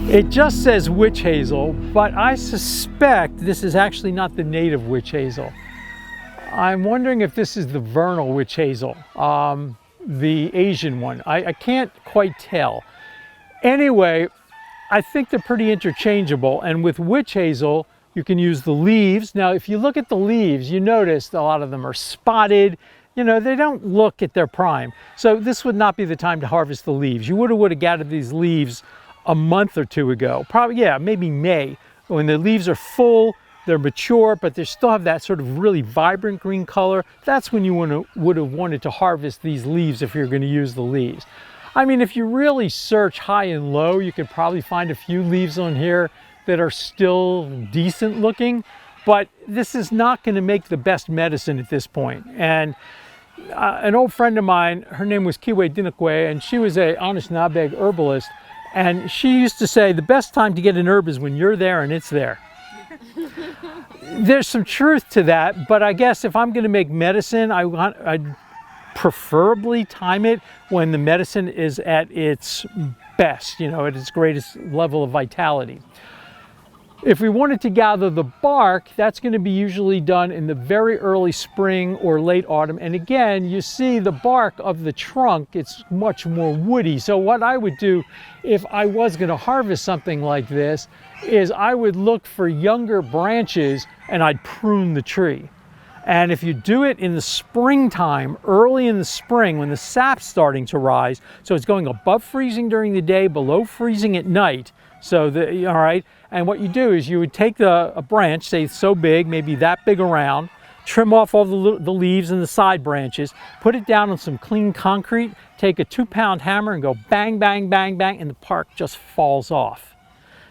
It just says witch hazel, but I suspect this is actually not the native witch hazel. I'm wondering if this is the vernal witch hazel, the Asian one. I can't quite tell. Anyway, I think they're pretty interchangeable, and with witch hazel, you can use the leaves. Now, if you look at the leaves, you notice a lot of them are spotted. You know, they don't look at their prime. So this would not be the time to harvest the leaves. You would have gathered these leaves a month or two ago. Probably, yeah, maybe May, when the leaves are full, they're mature, but they still have that sort of really vibrant green color. That's when you would have wanted to harvest these leaves if you're going to use the leaves. I mean, if you really search high and low, you could probably find a few leaves on here that are still decent looking, but this is not going to make the best medicine at this point. And an old friend of mine, her name was Kiwe Dinakwe, and she was a Anishinaabe herbalist, and she used to say the best time to get an herb is when you're there and it's there. There's some truth to that, but I guess if I'm going to make medicine, I'd preferably time it when the medicine is at its best, you know, at its greatest level of vitality. If we wanted to gather the bark, that's going to be usually done in the very early spring or late autumn. And again, you see the bark of the trunk, it's much more woody. So what I would do if I was going to harvest something like this is I would look for younger branches and I'd prune the tree. And if you do it in the springtime, early in the spring, when the sap's starting to rise, so it's going above freezing during the day, below freezing at night. So, all right, and what you do is you would take a branch, say so big, maybe that big around, trim off all the leaves and the side branches, put it down on some clean concrete, take a 2-pound hammer and go bang, bang, bang, bang, and the bark just falls off.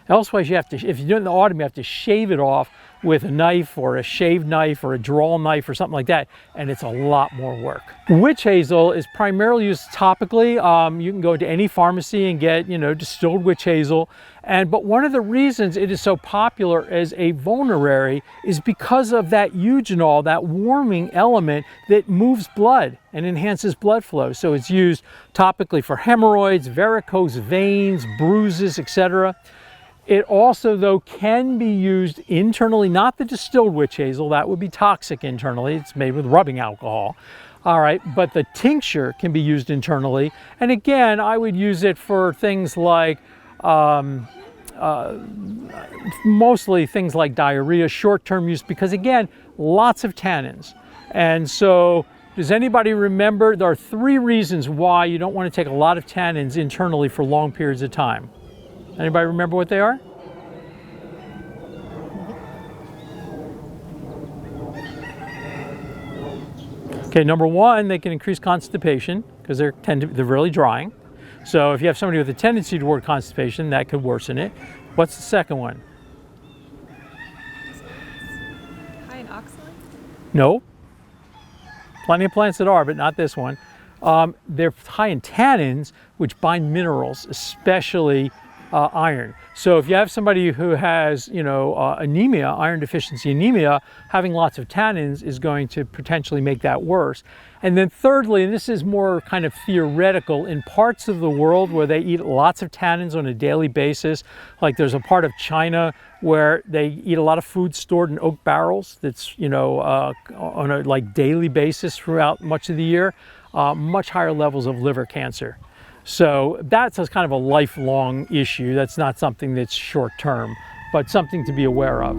Elsewise, you have to, if you do it in the autumn, you have to shave it off with a knife or a shave knife or a drawl knife or something like that, and it's a lot more work. Witch hazel is primarily used topically. You can go to any pharmacy and get, you know, distilled witch hazel. But one of the reasons it is so popular as a vulnerary is because of that eugenol, that warming element that moves blood and enhances blood flow. So it's used topically for hemorrhoids, varicose veins, bruises, etc. It also, though, can be used internally, not the distilled witch hazel, that would be toxic internally, it's made with rubbing alcohol. All right, but the tincture can be used internally. And again, I would use it for things like, mostly things like diarrhea, short-term use, because again, lots of tannins. And so, does anybody remember, there are 3 reasons why you don't want to take a lot of tannins internally for long periods of time. Anybody remember what they are? Okay, number 1, they can increase constipation because they're really drying. So if you have somebody with a tendency toward constipation, that could worsen it. What's the second one? High in oxalate? No. Plenty of plants that are, but not this one. They're high in tannins, which bind minerals, especially iron. So if you have somebody who has, you know, anemia, iron deficiency anemia, having lots of tannins is going to potentially make that worse. And then thirdly, and this is more kind of theoretical, in parts of the world where they eat lots of tannins on a daily basis, like there's a part of China where they eat a lot of food stored in oak barrels that's, you know, on a like daily basis throughout much of the year, much higher levels of liver cancer. So that's a kind of a lifelong issue. That's not something that's short term, but something to be aware of.